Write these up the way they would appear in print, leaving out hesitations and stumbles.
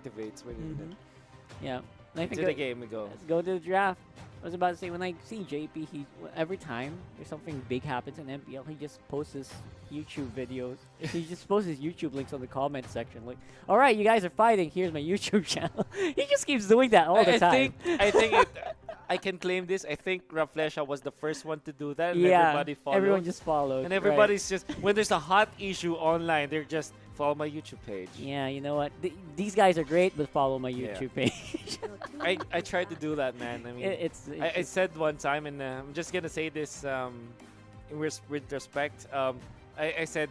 activates when you Yeah. I into think the game we go. let's go to the draft. I was about to say, when I see JP, every time there's something big happens in MPL, he just posts his YouTube videos. He just posts his YouTube links on the comment section. Like, all right, you guys are fighting. Here's my YouTube channel. He just keeps doing that all the time. I think I can claim this. I think Raflesha was the first one to do that, and Yeah, everybody followed. everyone just followed. And everybody's just, when there's a hot issue online, they're just, follow my YouTube page. Yeah, you know what? These guys are great, but follow my Yeah. YouTube page. I tried to do that, man. I mean, I said one time, and I'm just gonna say this with respect. I said,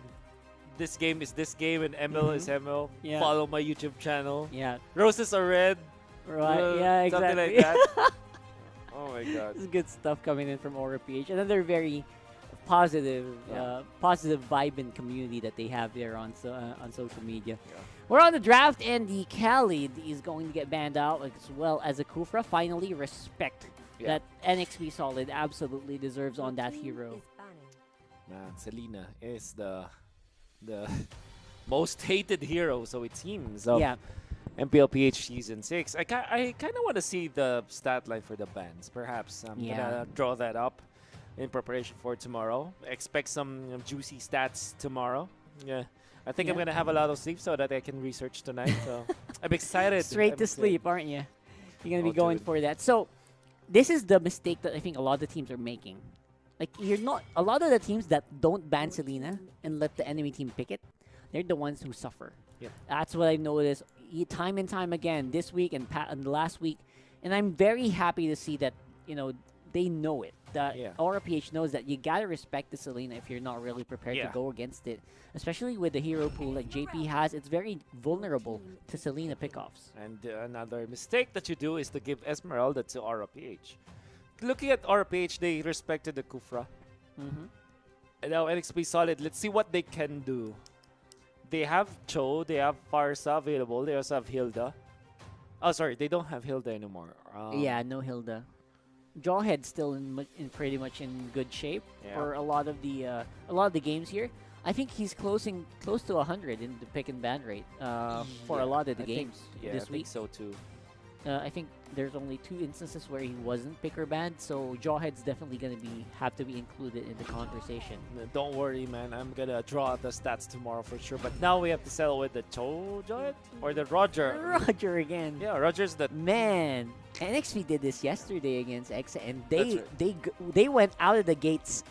this game is this game, and ML is ML. Yeah. Follow my YouTube channel. Yeah, Roses are red. right. Yeah, exactly. Something like that. Oh my god. This is good stuff coming in from Aura-PH. Another very positive, positive vibe and community that they have there on social media. Yeah. We're on the draft, and the Khalid is going to get banned out, as well as a Kufra. Finally, respect that NXP Solid absolutely deserves on that hero. Man, Selena is the most hated hero, so it seems. Yeah. MPL-PH Season 6. I kind of want to see the stat line for the bans. Perhaps I'm gonna draw that up in preparation for tomorrow. Expect some juicy stats tomorrow. Yeah, I think I'm gonna have a lot of sleep so that I can research tonight. So I'm excited. Straight to sleep, aren't you? You're gonna be going for that. So this is the mistake that I think a lot of the teams are making. Like, a lot of the teams that don't ban Selena and let the enemy team pick it, they're the ones who suffer. Yep. That's what I've noticed time and time again this week and last week. And I'm very happy to see that, they know it. That Aura-PH knows that you gotta respect the Selena if you're not really prepared to go against it. Especially with the hero pool like JP has, it's very vulnerable to Selena pickoffs. And another mistake that you do is to give Esmeralda to Aura-PH. Looking at Aura-PH, they respected the Kufra. And now NXP Solid, let's see what they can do. They have Cho, they have Farsa available, they also have Hilda. Oh, sorry, they don't have Hilda anymore. Yeah, no Hilda. Jawhead's still in pretty much in good shape for a lot of the games here. I think he's close to 100 in the pick and ban rate for a lot of the games this week. I think so too. I think there's only 2 instances where he wasn't pick or banned, so Jawhead's definitely gonna have to be included in the conversation. Don't worry, man. I'm gonna draw the stats tomorrow for sure. But now we have to settle with the Cho Jawhead or the Roger. Roger again. Yeah, Roger's the man. NXP did this yesterday against Exa, and they went out of the gates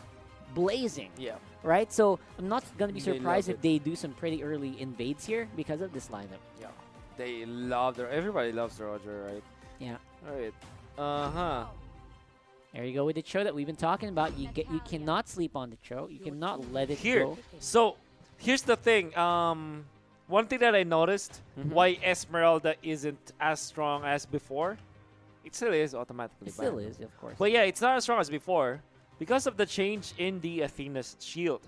blazing. Yeah. Right. So I'm not gonna be surprised if they do some pretty early invades here because of this lineup. Yeah. They love everybody loves Roger, right? Yeah. All right. There you go with the Cho that we've been talking about. You cannot sleep on the Cho. You cannot let it go. So here's the thing. One thing that I noticed why Esmeralda isn't as strong as before. It still is automatically. It still is, of course. But yeah, it's not as strong as before because of the change in the Athena's shield.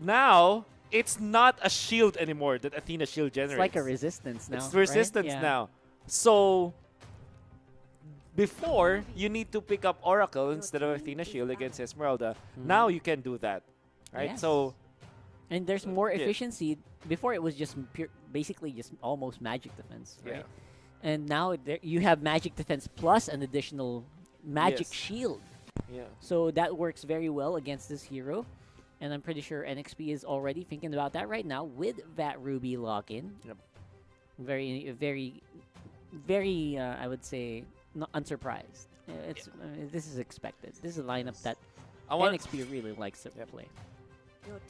Now it's not a shield anymore that Athena shield generates. It's like a resistance now. It's resistance now. So before, you need to pick up Oracle instead of Athena shield against Esmeralda. Now you can do that, right? Yes. So, and there's more efficiency. Before it was just basically just almost magic defense, right? And now you have magic defense plus an additional magic shield. Yeah. So that works very well against this hero. And I'm pretty sure NXP is already thinking about that right now with that Ruby lock-in. Yep. Very, I would say, not unsurprised. This is expected. This is a lineup that NXP really likes to play.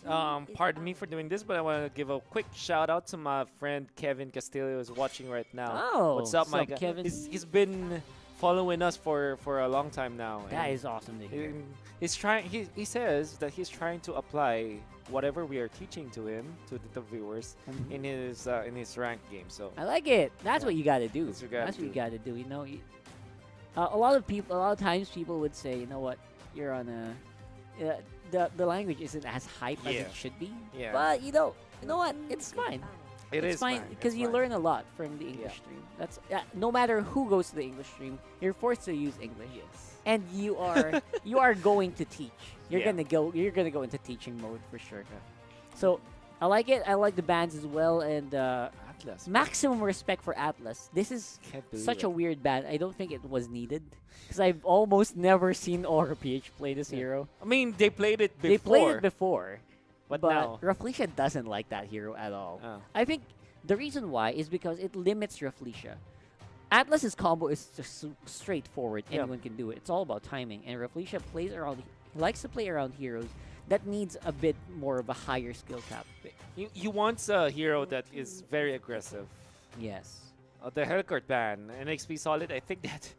Pardon me for doing this, but I want to give a quick shout out to my friend Kevin Castillo who's watching right now. Oh, what's up, Mike? Kevin? He's been following us for a long time now. That is awesome to hear. He's trying. He says that he's trying to apply whatever we are teaching to him, to the viewers, in his ranked game. So I like it. That's what you got to do. That's what you got to do. You know, a lot of times people would say, you know what, you're on a the language isn't as hype as it should be. Yeah. But you know what, it's fine. It's fine because you learn a lot from the English stream. That's no matter who goes to the English stream, you're forced to use English. Yes. And you are going to teach. You're gonna go into teaching mode for sure. So I like it. I like the bands as well, and Atlas. Maximum respect for Atlas. This is such a weird ban. I don't think it was needed. Because I've almost never seen Aura PH play this hero. I mean, they played it before. They played it before. But now Rafflesia doesn't like that hero at all. Oh. I think the reason why is because it limits Rafflesia. Atlas's combo is just straightforward. Anyone can do it. It's all about timing. And Rafflesia plays around. He likes to play around heroes that needs a bit more of a higher skill cap. He wants a hero that is very aggressive. Yes. The Hellcourt ban, NXP Solid, I think that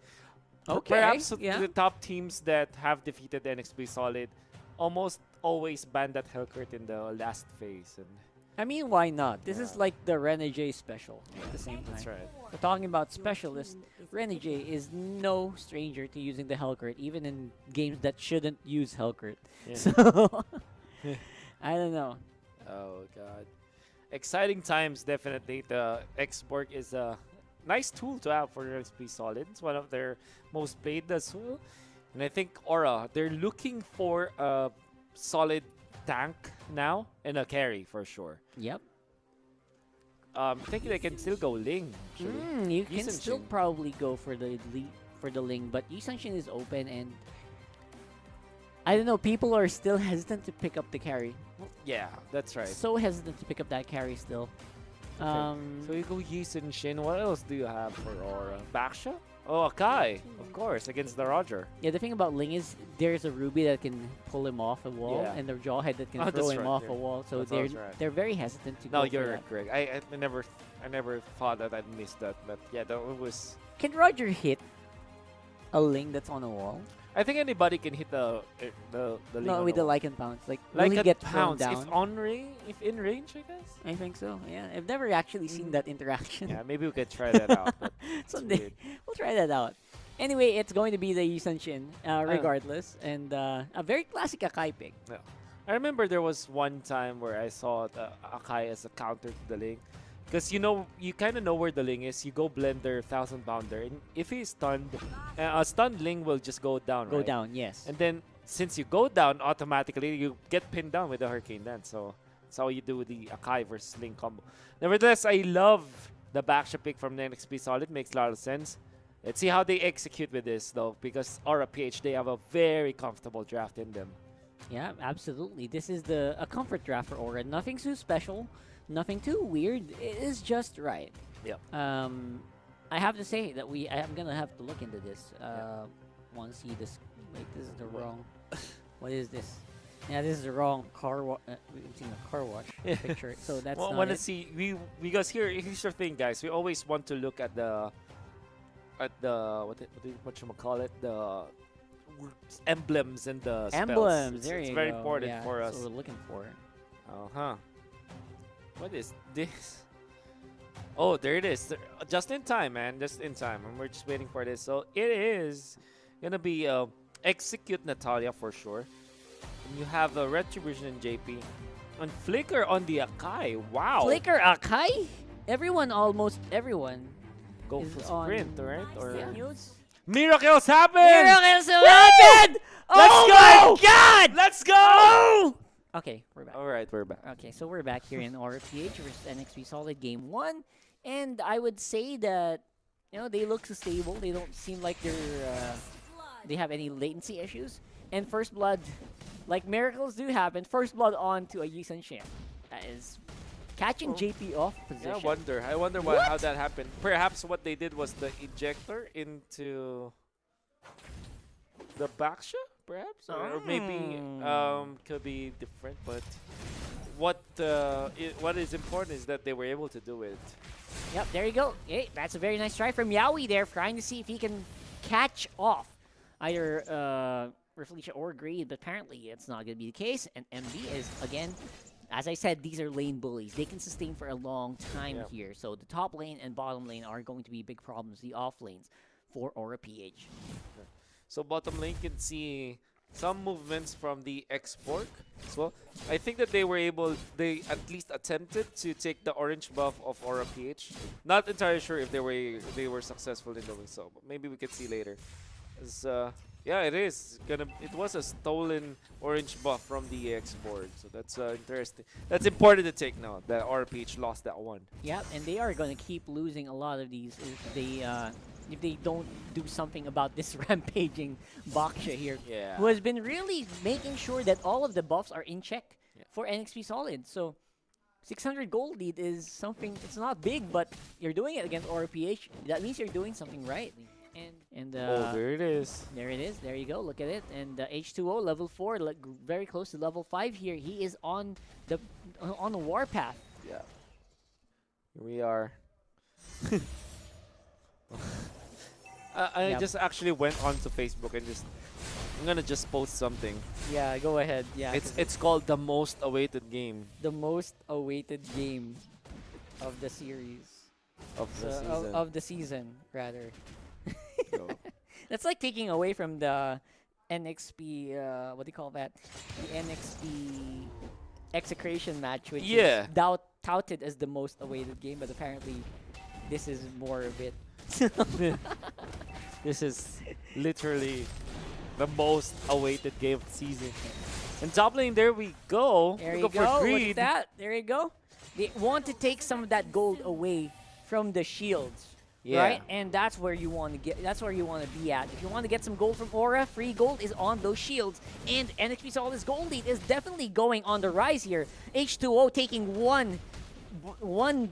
perhaps the top teams that have defeated NXP Solid almost always ban that Hellcourt in the last phase. And I mean, why not? This is like the Renegade special at the same time. That's right. We're talking about specialists. Renegade is no stranger to using the Hellcourt, even in games that shouldn't use Hellcourt. Yeah. So, I don't know. Oh, God. Exciting times, definitely. The X-Borg is a nice tool to have for NXP Solid. It's one of their most played as well. And I think Aura, they're looking for a solid tank now and a carry for sure. Yep. I think they can still go Ling. You can still probably go for the Ling, but Yi Sun-shin is open, and I don't know. People are still hesitant to pick up the carry. Yeah, that's right. So hesitant to pick up that carry still. Okay. So you go Yi Sun-shin. What else do you have for Aura? Baksha? Oh, Akai, of course, against the Roger. Yeah, the thing about Ling is there's a Ruby that can pull him off a wall, and the Jawhead that can throw him off a wall. So they're very hesitant to go. No, you're correct. I never thought that I'd missed that, but yeah, that was. Can Roger hit a Ling that's on a wall? I think anybody can hit the Ling. No, with the Lycan pounce. Like will he get pounce down? If in range, I guess. I think so. Yeah, I've never actually seen that interaction. Yeah, maybe we could try that out. Someday we'll try that out. Anyway, it's going to be the Yi Sun-shin, regardless, and a very classic Akai pick. Yeah. I remember there was one time where I saw the Akai as a counter to the Ling. Because you kind of know where the Ling is. You go Blender, 1000 Pounder, and if he's stunned, a stunned Ling will just go down, Go down, yes. And then, since you go down, automatically you get pinned down with the Hurricane Dance. So, that's how you do the Akai versus Ling combo. Nevertheless, I love the Baksha pick from the NXP Solid. Makes a lot of sense. Let's see how they execute with this, though, because Aura PH, they have a very comfortable draft in them. Yeah, absolutely. This is a comfort draft for Aura. Nothing too special. Nothing too weird. It is just right. Yep. I have to say that I'm gonna have to look into this. Want to see this? Wait, this is the wrong. What is this? Yeah, this is the wrong car. We've seen a car wash picture, so that's. Well, want to see because here's the thing, guys. We always want to look at the what you call it, the emblems and the spells. Emblems. It's very important for us. That's what we're looking for. What is this? Oh, there it is. Just in time, man. Just in time. And we're just waiting for this. So it is gonna be Execute Natalia for sure. And you have a Retribution in JP. And Flicker on the Akai. Wow. Flicker Akai? Almost everyone. Go for sprint, right? Or Miracles happen! Miracles happen! Oh my God! Let's go! Oh! Okay, we're back. All right, we're back. Okay, so we're back here in Aura PH versus NXP Solid Game 1. And I would say that, they look stable. They don't seem like they have any latency issues. And First Blood, like miracles do happen, First Blood on to a Yi Sun-shin. That is catching JP off position. Yeah, I wonder how that happened. Perhaps what they did was the ejector into the Baksha? Perhaps, or maybe could be different. But what is important is that they were able to do it. Yep, there you go. Hey, that's a very nice try from Yaoi there, trying to see if he can catch off either Rafflesia or Greed. But apparently, it's not going to be the case. And MB is again, as I said, these are lane bullies. They can sustain for a long time here. So the top lane and bottom lane are going to be big problems. The off lanes for Aura PH. So bottom lane can see some movements from the X-Borg as well. I think that they at least attempted to take the orange buff of Aura PH. Not entirely sure if they were successful in doing so, but maybe we could see later. As Yeah, it is. It was a stolen orange buff from the EX board, so that's interesting. That's important to take note that RPH lost that one. Yeah, and they are going to keep losing a lot of these if they don't do something about this rampaging Baksha here, who has been really making sure that all of the buffs are in check for NXP Solid. So 600 gold lead is something, it's not big, but you're doing it against RPH. That means you're doing something right. And oh, there it is. There it is. There you go. Look at it. And H2O level 4, very close to level 5 here. He is on the warpath. Yeah. Here we are. I just actually went onto Facebook and I'm gonna just post something. Yeah, go ahead. Yeah. It's called the most awaited game. The most awaited game of the series. Of the season. Of the season, rather. That's like taking away from the NXP, what do you call that? The NXP execration match, which is touted as the most awaited game, but apparently this is more of it. This is literally the most awaited game of the season. And top lane, there we go. There you go. Look at that. There you go. They want to take some of that gold away from the shields. Yeah. Right? And that's where you want to get. That's where you want to be at. If you want to get some gold from Aura, free gold is on those shields. And NXP Solid's gold lead is definitely going on the rise here. H2O taking one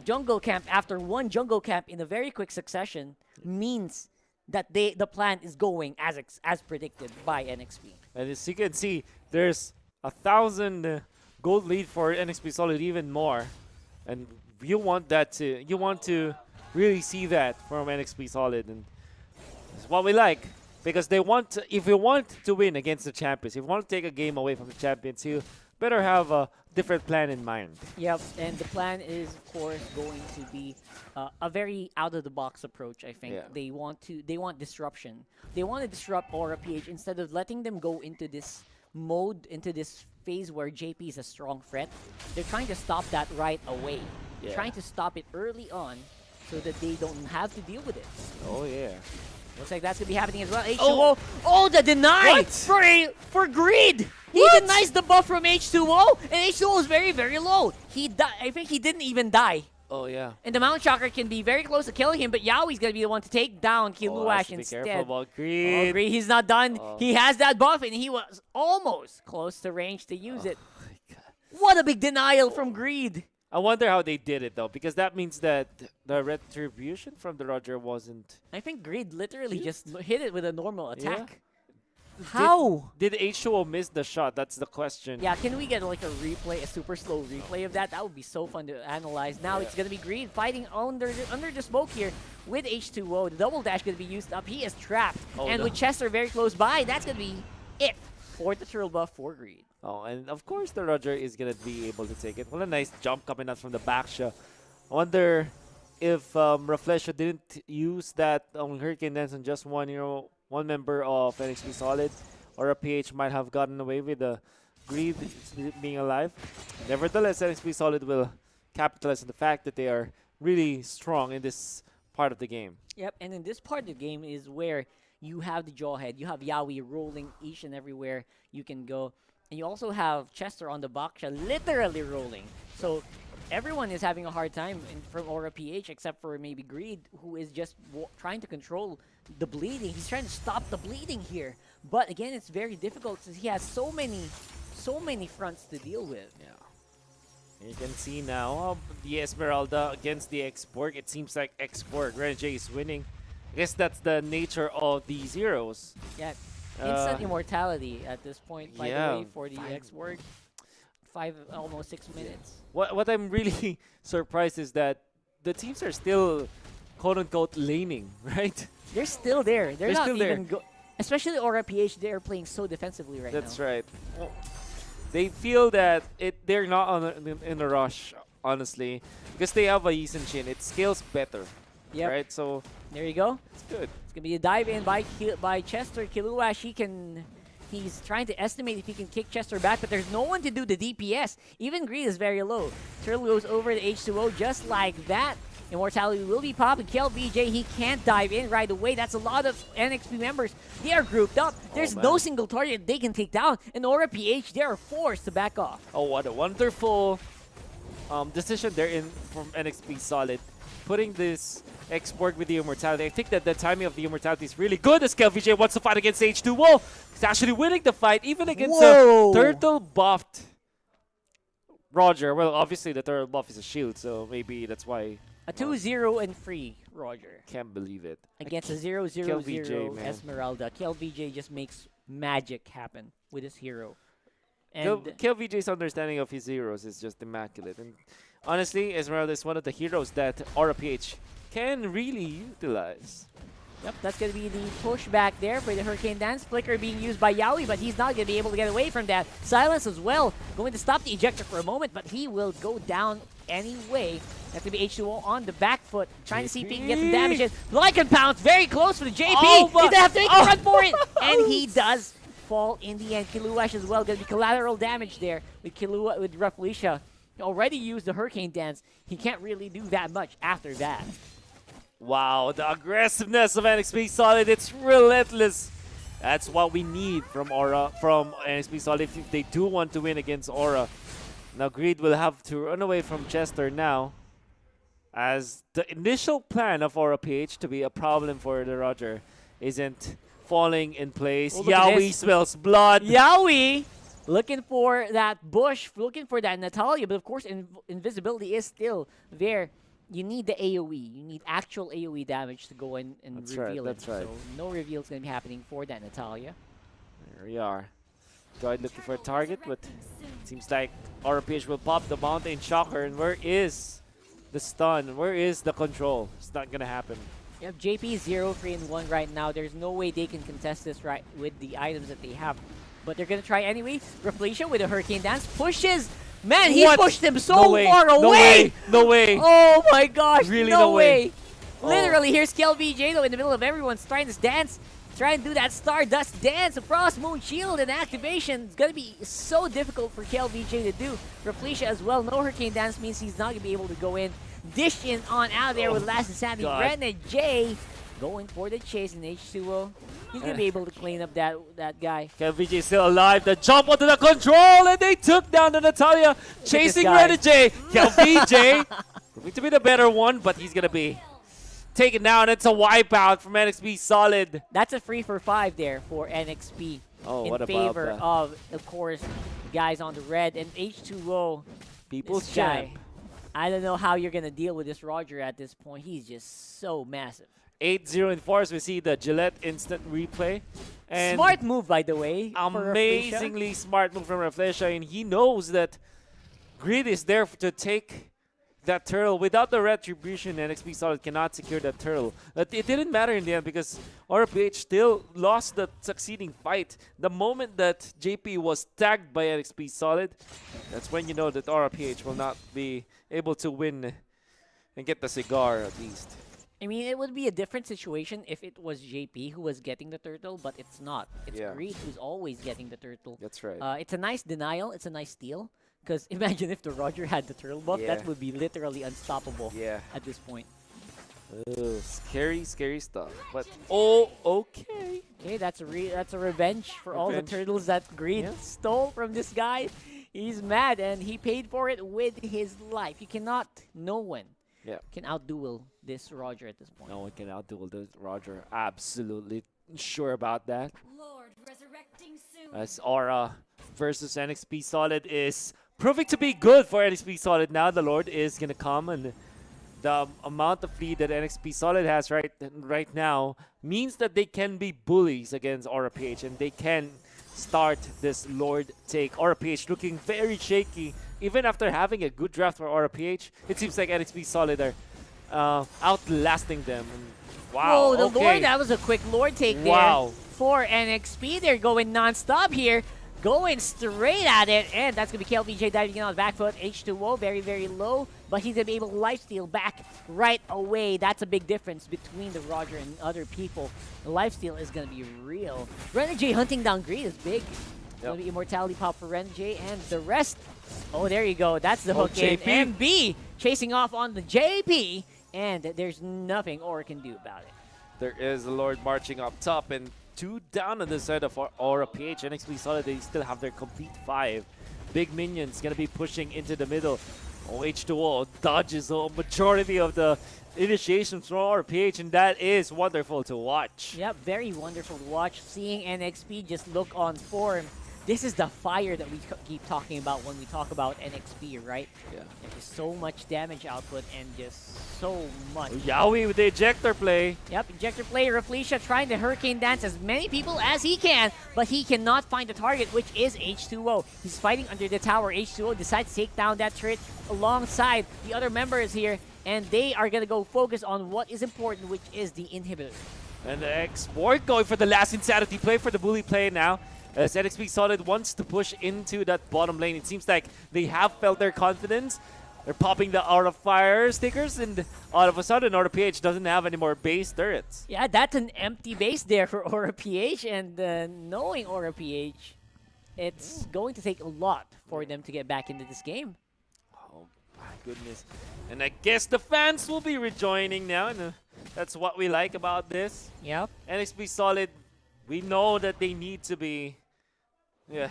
jungle camp after one jungle camp in a very quick succession means that the plan is going as predicted by NXP. And as you can see, there's 1,000 gold lead for NXP Solid, even more. And you want to really see that from NXP Solid, and it's what we like, because they want to, if you want to win against the champions, if you want to take a game away from the champions, you better have a different plan in mind. Yep, and the plan is, of course, going to be a very out-of-the-box approach, I think. Yeah. They want disruption. They want to disrupt Aura PH instead of letting them go into this mode, into this phase where JP is a strong threat. They're trying to stop that right away. They're trying to stop it early on, so that they don't have to deal with it. Oh, yeah. Looks like that's going to be happening as well. H2O. Oh, the deny for Greed. He denies the buff from H2O, and H2O is very, very low. I think he didn't even die. Oh, yeah. And the Mount Chakra can be very close to killing him, but Yaoi's going to be the one to take down Kiluash instead. Be careful about Greed. Oh, Greed, he's not done. He has that buff, and he was almost close to range to use it. My God. What a big denial from Greed. I wonder how they did it, though, because that means that the retribution from the Roger wasn't... I think Greed literally just hit it with a normal attack. Yeah. How? Did H2O miss the shot? That's the question. Yeah, can we get like a replay, a super slow replay of that? That would be so fun to analyze. Now it's going to be Greed fighting under the smoke here with H2O. The double dash going to be used up. He is trapped. And with Chester very close by, that's going to be it for the turtle buff for Greed. Oh, and of course the Roger is going to be able to take it. What a nice jump coming out from the Baksha. I wonder if Reflesha didn't use that Hurricane Dance on just one member of NXP Solid, or a PH might have gotten away with the Greed being alive. Nevertheless, NXP Solid will capitalize on the fact that they are really strong in this part of the game. Yep, and in this part of the game is where you have the Jawhead. You have Yaoi rolling each and everywhere you can go. And you also have Chester on the Baksha literally rolling. So everyone is having a hard time from Aura PH except for maybe Greed, who is just trying to control the bleeding. He's trying to stop the bleeding here. But again, it's very difficult since he has so many fronts to deal with. Yeah. You can see now the Esmeralda against the X-Borg. It seems like X-Borg, Renjay is winning. I guess that's the nature of the zeros. Yeah. Instant immortality at this point, by the way, for the X-Borg. Almost 6 minutes. What I'm really surprised is that the teams are still, quote-unquote, laning, right? They're still there. They're not still even especially Aura PH, they're playing so defensively right now. That's right. Well, they feel that they're not in a rush, honestly, because they have a Yi Sun Shin. It scales better. Yep. Right, so there you go. It's good. It's gonna be a dive in by Chester. Kiluash, He's trying to estimate if he can kick Chester back, but there's no one to do the DPS. Even Greed is very low. Turtle goes over to H2O just like that. Immortality will be popping. KLBJ, he can't dive in right away. That's a lot of NXP members. They are grouped up. There's no single target they can take down. And Aura PH, they are forced to back off. Oh, what a wonderful decision there from NXP Solid. Putting this export with the Immortality. I think that the timing of the Immortality is really good as KLBJ wants to fight against H2O. He's actually winning the fight even against a turtle buffed Roger. Well, obviously the turtle buff is a shield, so maybe that's why. A 2-0 and free, Roger. Can't believe it. Against a 0-0-0 Esmeralda. KLBJ just makes magic happen with his hero. And KLBJ's understanding of his heroes is just immaculate. And honestly, Esmeralda is one of the heroes that Aura PH can really utilize. Yep, that's going to be the pushback there for the Hurricane Dance. Flicker being used by Yaoi, but he's not going to be able to get away from that. Silence as well. Going to stop the ejector for a moment, but he will go down anyway. That's going to be H2O on the back foot, trying to see if he can get some damage in. Lycan Pounce, very close for the JP. He's going to have to make a run for it. And he does fall in the end. Kiluash as well. Going to be collateral damage there with Kilua, with Rafflesia. He already used the Hurricane Dance. He can't really do that much after that. Wow, the aggressiveness of NXP Solid, it's relentless. That's what we need from NXP Solid if they do want to win against Aura. Now Greed will have to run away from Chester now, as the initial plan of Aura PH to be a problem for the Roger isn't falling in place. Oh, Yaoi smells blood. Yaoi looking for that bush, looking for that Natalia, but of course invisibility is still there. You need the AoE. You need actual AoE damage to go in and reveal it. That's right. So no reveal is going to be happening for that Natalia. There we are. Guard looking for a target, but it seems like Aura PH will pop the Mountain Shocker. And where is the stun? Where is the control? It's not going to hapen. Yep, JP is 0-3-1 right now. There's no way they can contest this right with the items that they have. But they're going to try anyway. Rafflesia with a Hurricane Dance pushes. Man, he pushed him so far away. No way. No way. Oh my gosh. Really no way. Oh. Literally, here's KLBJ though in the middle of everyone's trying to dance. Trying to do that Stardust dance across Moon Shield and activation. It's going to be so difficult for KLBJ to do. Rafflesia as well. No Hurricane Dance means he's not going to be able to go in. Dish in on out there with Last Insanity. Brennan J going for the chase in H2O. He's going to be able to clean up that guy. KLBJ is still alive. The jump onto the control, and they took down the Natalia. Chasing Brennan J. KLBJ going to be the better one, but he's going to be taken down. It's a wipeout from NXP Solid. That's a 3 for 5 there for NXP. In favor of course, guys on the red. And H2O, People's Champ. I don't know how you're going to deal with this Roger at this point. He's just so massive. 8-0 in force. We see the Gillette instant replay. And smart move, by the way. Amazingly smart move from Rafflesia. And he knows that Greed is there to take that turtle. Without the retribution, NXP Solid cannot secure that turtle. But it didn't matter in the end because Aura PH still lost the succeeding fight. The moment that JP was tagged by NXP Solid, that's when you know that Aura PH will not be able to win and get the cigar at least. I mean, it would be a different situation if it was JP who was getting the turtle, but it's not. It's Greed who's always getting the turtle. That's right. It's a nice denial. It's a nice steal. Because imagine if the Roger had the turtle buff, that would be literally unstoppable at this point. Scary, scary stuff. But okay. Okay, that's a revenge for all the turtles that Greed stole from this guy. He's mad and he paid for it with his life. You cannot, no one can outduel this Roger at this point. No one can outduel this Roger. Absolutely sure about that. Lord, resurrecting soon. As Aura versus NXP Solid is proving to be good for NXP Solid now. The Lord is going to come, and the amount of lead that NXP Solid has right now means that they can be bullies against Aura PH, and they can start this Lord take. Aura PH looking very shaky. Even after having a good draft for Aura PH, it seems like NXP Solid are outlasting them. And wow, whoa, the Lord, that was a quick Lord take there for NXP. They're going non-stop here. Going straight at it, and that's going to be KLBJ diving in on the back foot. H2O very, very low. but he's going to be able to lifesteal back right away. That's a big difference between the Roger and other people. The lifesteal is going to be real. Renegade hunting down Greed is big. Going to be Immortality Pop for Renegade, and the rest... Oh, there you go. That's the hook in. MB chasing off on the JP, and there's nothing Aura can do about it. There is the Lord marching up top, and 2 down on the side of Aura-PH. NXP Solid, they still have their complete 5. Big minions going to be pushing into the middle. Oh, H2O dodges a majority of the initiations from Aura-PH, and that is wonderful to watch. Yep, very wonderful to watch. Seeing NXP just look on form. This is the fire that we keep talking about when we talk about NXP, right? Yeah. There's so much damage output and just so much. Yaoi with the ejector play. Yep, ejector play. Rafflesia trying to Hurricane Dance as many people as he can, but he cannot find the target, which is H2O. He's fighting under the tower. H2O decides to take down that turret alongside the other members here, and they are going to go focus on what is important, which is the inhibitor. And the Export going for the last Insanity play for the Bully play now. As NXP Solid wants to push into that bottom lane. It seems like they have felt their confidence. They're popping the Aura Fire stickers, and all of a sudden, Aura-PH doesn't have any more base turrets. Yeah, that's an empty base there for Aura-PH, and knowing Aura-PH, it's going to take a lot for them to get back into this game. Oh my goodness. And I guess the fans will be rejoining now, and that's what we like about this. Yep. NXP Solid, we know that they need to be... Yeah,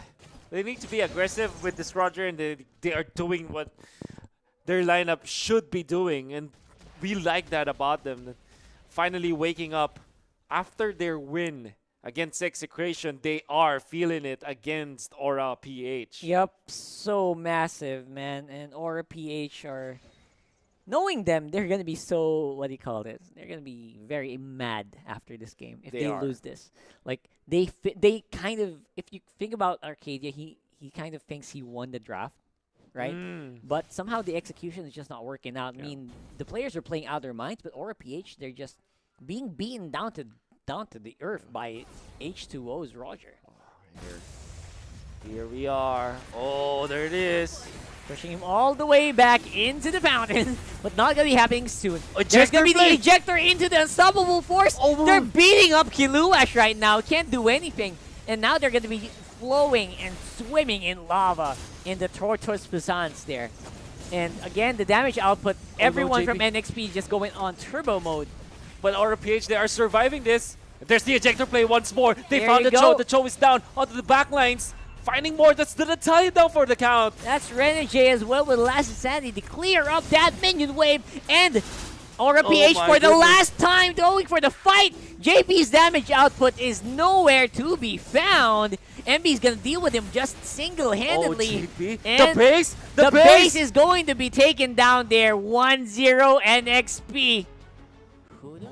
they need to be aggressive with this Roger, and they are doing what their lineup should be doing, and we like that about them. Finally waking up after their win against Execration, they are feeling it against Aura-PH. Yep, so massive, man, and Aura-PH are... Knowing them, they're going to be so, what do you call this? They're going to be very mad after this game if they lose this. Like, they kind of, if you think about Arcadia, he kind of thinks he won the draft, right? But somehow the execution is just not working out. I mean, the players are playing out of their minds, but Aura-PH, they're just being beaten down to the earth by H2O's Roger. Here we are. Oh, there it is. Pushing him all the way back into the fountain, but not going to be happening soon. There's going to be play. the ejector into the unstoppable force. Oh, they're beating up Kiluash right now. Can't do anything. And now they're going to be flowing and swimming in lava in the Tortoise Pesants there. And again, the damage output, everyone from NXP just going on turbo mode. But Aura-PH, they are surviving this. There's the ejector play once more. They There found you the go. Cho. The Cho is down onto the back lines. Finding more. That's the tie down for the count. That's Renegade as well with Last Insanity to clear up that minion wave. And Aura-PH for the last time going for the fight. JP's damage output is nowhere to be found. MB's going to deal with him just single-handedly. Oh, JP. And the base base is going to be taken down there. 1-0 NXP. Who knew?